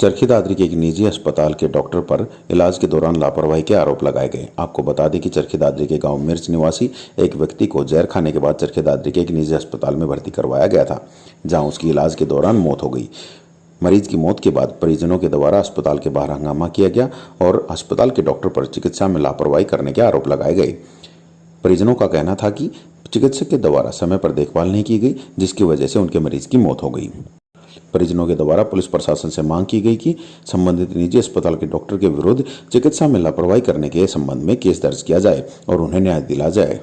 चरखी दादरी के एक निजी अस्पताल के डॉक्टर पर इलाज के दौरान लापरवाही के आरोप लगाए गए। आपको बता दें कि चरखी दादरी के गांव मिर्च निवासी एक व्यक्ति को जहर खाने के बाद चरखी दादरी के एक निजी अस्पताल में भर्ती करवाया गया था, जहां उसकी इलाज के दौरान मौत हो गई। मरीज की मौत के बाद परिजनों के द्वारा अस्पताल के बाहर हंगामा किया गया और अस्पताल के डॉक्टर पर चिकित्सा में लापरवाही करने के आरोप लगाए गए। परिजनों का कहना था कि चिकित्सक के द्वारा समय पर देखभाल नहीं की गई, जिसकी वजह से उनके मरीज की मौत हो गई। परिजनों के द्वारा पुलिस प्रशासन से मांग की गई कि संबंधित निजी अस्पताल के डॉक्टर के विरुद्ध चिकित्सा में लापरवाही करने के संबंध में केस दर्ज किया जाए और उन्हें न्याय दिला जाए।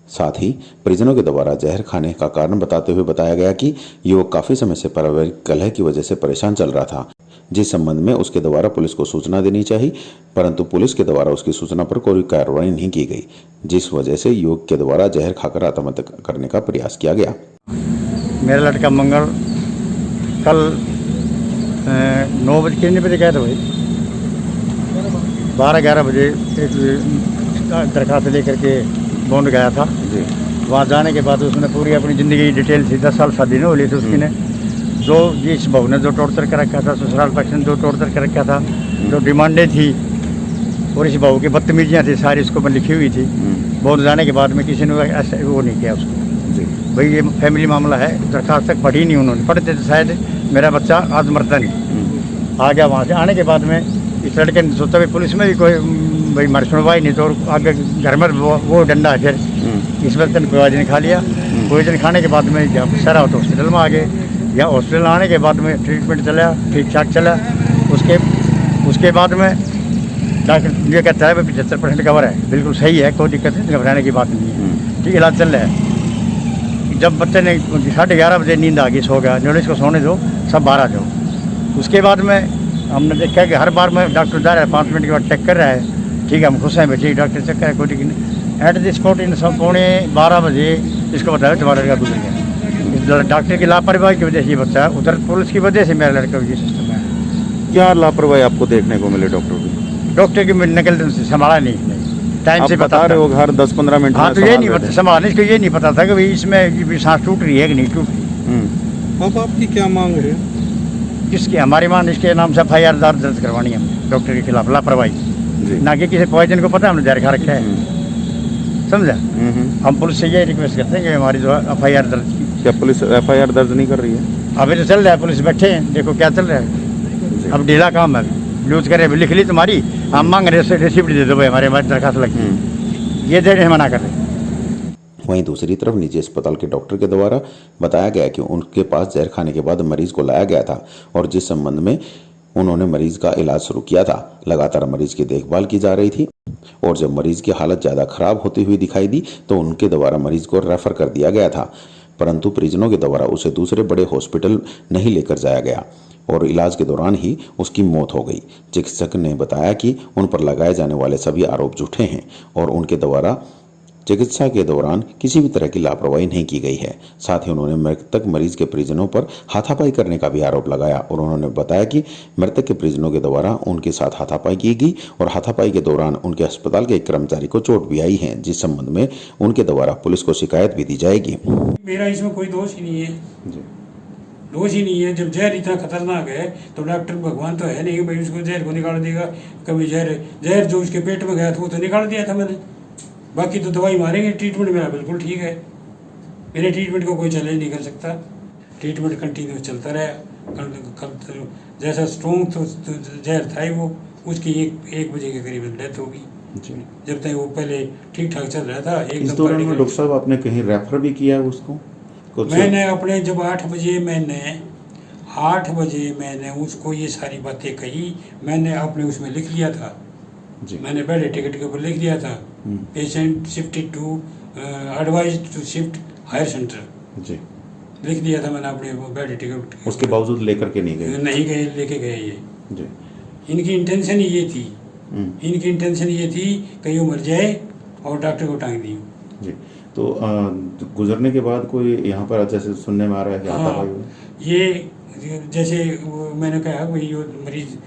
साथ ही परिजनों के द्वारा जहर खाने का कारण बताते हुए बताया गया कि युवक काफी समय से पारिवारिक कलह की वजह से परेशान चल रहा था, जिस संबंध में उसके द्वारा पुलिस को सूचना देनी चाहिए, परंतु पुलिस के द्वारा उसकी सूचना पर कोई कार्रवाई नहीं की गई, जिस वजह से युवक के द्वारा जहर खाकर आत्महत्या करने का प्रयास किया गया। मेरा लड़का मंगल कल 9 बजे कितने बजे गया था भाई 12-11 बजे एक दरखास्त लेकर के बॉन्ड गया था जी। वहाँ जाने के बाद उसने पूरी अपनी ज़िंदगी की डिटेल थी। 10 साल शादी नहीं हो ली थी उसकी ने, जो जिस बहू ने जो टॉर्चर कर रखा था, ससुराल पक्ष ने जो टॉर्चर कर रखा था, जो डिमांडें थी और इस बहू की बदतमीजियाँ थी, सारी इसको पर लिखी हुई थी। बॉन्ड जाने के बाद में किसी ने ऐसा वो नहीं किया उसको जी। भाई ये फैमिली मामला है, दरखास्त तक पढ़ी नहीं उन्होंने, पढ़ते तो शायद मेरा बच्चा आज मरता नहीं। आ गया वहाँ से, आने के बाद में इस लड़के ने सोचा भाई पुलिस में भी कोई भाई मर सुनवाई नहीं, तो आगे घर में वो डंडा है। फिर इस वक्त पॉइजन खा लिया। पॉइजन खाने के बाद में जब सरा तो हॉस्पिटल में आ गए। या हॉस्पिटल आने के बाद में ट्रीटमेंट चला, ठीक ठाक चला। उसके बाद में डॉक्टर ये कहता है भाई 75% कवर है, बिल्कुल सही है, कोई दिक्कत नहीं, घबराने की बात नहीं है, ठीक इलाज चल रहा है। जब बच्चे ने 11:30 बजे नींद आ गई, सो गया, जो इसको सोने दो, सब बाहर आ जाओ। उसके बाद में हमने देखा कि हर बार में डॉक्टर जा रहा है, 5 मिनट के बाद चेक कर रहा है, ठीक है, हम खुश हैं बेटी, डॉक्टर चेक कर रहा है, कोई ठीक नहीं। एट द स्पॉट इन 12:15 बजे इसको बताया तुम्हारा लड़का गुजर गया। डॉक्टर की लापरवाही की वजह से ये बच्चा, उधर पुलिस की वजह से मेरा लड़का ये सिस्टम है। क्या लापरवाही आपको देखने को मिले डॉक्टर की? निकल संभाला नहीं, टाइम से बता रहे हो, घर 10-15 मिनट। हाँ, तो ये नहीं पता संभालने, इसको ये नहीं पता था कि भाई इसमें सांस टूट रही है कि नहीं टूट रही। अब आपकी क्या मांग है? किसकी? हमारी मांग इसके नाम से FIR दर्ज करवानी है हमें डॉक्टर के खिलाफ लापरवाही, ना कि किसी पॉइजन को पता हमने जहर खा रखा है, समझा। हम पुलिस से ये रिक्वेस्ट करते हैं कि हमारी जो FIR दर्ज की। क्या पुलिस FIR दर्ज नहीं कर रही है? अभी तो चल रहा है, पुलिस बैठे हैं, देखो क्या चल रहा है। अब ढीला काम है, लूज करे, लिख ली तुम्हारी, हम मांग रहे रिसिप्ट दे दो भाई, हमारे दरखास्त लगी, ये देने मना कर रहे। वहीं दूसरी तरफ निजी अस्पताल के डॉक्टर के द्वारा बताया गया कि उनके पास जहर खाने के बाद मरीज को लाया गया था और जिस संबंध में उन्होंने मरीज का इलाज शुरू किया था। लगातार मरीज की देखभाल की जा रही थी और जब मरीज की हालत ज्यादा खराब होती हुई दिखाई दी तो उनके द्वारा मरीज को रेफर कर दिया गया था, परंतु परिजनों के द्वारा उसे दूसरे बड़े हॉस्पिटल नहीं लेकर जाया गया और इलाज के दौरान ही उसकी मौत हो गई। चिकित्सक ने बताया कि उन पर लगाए जाने वाले सभी आरोप झूठे हैं और उनके द्वारा चिकित्सा के दौरान किसी भी तरह की लापरवाही नहीं की गई है। साथ ही उन्होंने मृतक मरीज के परिजनों पर हाथापाई करने का भी आरोप लगाया और उन्होंने बताया कि मृतक के परिजनों के द्वारा उनके साथ हाथापाई की गई और हाथापाई के दौरान उनके अस्पताल के एक कर्मचारी को चोट भी आई है, जिस संबंध में उनके द्वारा पुलिस को शिकायत भी दी जाएगी। मेरा इसमें कोई दोष ही नहीं है, दोष ही नहीं है। जब जहर इतना खतरनाक है तो डॉक्टर भगवान तो है नहीं भाई उसको जहर को निकाल देगा। कभी जहर जो उसके पेट में गया था वो तो निकाल दिया था मैंने, बाकी तो दवाई मारेंगे। ट्रीटमेंट मेरा बिल्कुल ठीक है, मेरे ट्रीटमेंट को कोई चैलेंज नहीं कर सकता। ट्रीटमेंट कंटिन्यू चलता रहा। जैसा स्ट्रॉन्ग तो जहर था ही वो, उसकी 1 बजे के करीब डेथ होगी। जब तक वो पहले ठीक ठाक चल रहा था। इस दौरान में डॉक्टर साहब आपने कहीं रेफर भी किया है उसको? मैंने अपने जब 8 बजे मैंने उसको ये सारी बातें कही, मैंने अपने उसमें लिख लिया था जी। मैंने पहले टिकट के ऊपर लिख दिया था patient shifted to advise to shift higher centre जी, लिख दिया था मैंने अपने बेड टिकट। उसके बावजूद लेकर के नहीं गए? लेके गए ये जी। इनकी इंटेंशन ये थी, कहीं वो मर जाए और डॉक्टर को टांग दी जी। तो गुजरने के बाद कोई यहाँ पर जैसे सुनने में आ रहा है कि हाँ, ये जैसे मैंने कहा भाई ये मरीज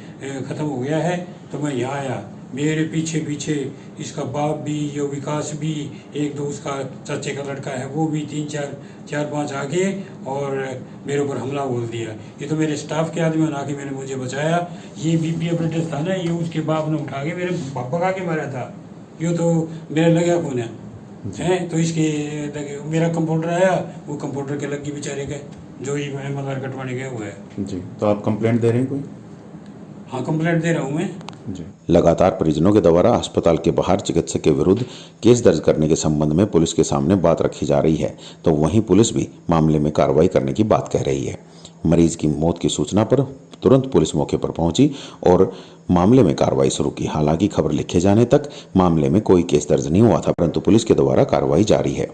ख़त्म हो गया है तो मैं यहाँ आया, मेरे पीछे पीछे इसका बाप भी, यो विकास भी, एक दो उसका चाचे का लड़का है वो भी, 3-4-5 आगे और मेरे ऊपर हमला बोल दिया। ये तो मेरे स्टाफ के आदमी ने आके मैंने मुझे बचाया। ये बीपी ऑपरेटर था ना, ये उसके बाप ने उठा के मेरे भगा के मारा था। ये तो मेरा लगा कौन है तो इसके मेरा कंपाउंडर आया, वो कंपाउंडर के लगी बेचारे के जो ही MLR कटवाने गए हुए है। जी, तो आप कंप्लेंट दे रहे हैं कोई? हाँ, कंप्लेंट दे रहा हूँ मैं। जी। लगातार परिजनों के द्वारा अस्पताल के बाहर चिकित्सक के विरुद्ध केस दर्ज करने के संबंध में पुलिस के सामने बात रखी जा रही है, तो वहीं पुलिस भी मामले में कार्रवाई करने की बात कह रही है। मरीज की मौत की सूचना पर तुरंत पुलिस मौके पर पहुंची और मामले में कार्रवाई शुरू की। हालांकि खबर लिखे जाने तक मामले में कोई केस दर्ज नहीं हुआ था, परंतु पुलिस के द्वारा कार्रवाई जारी है।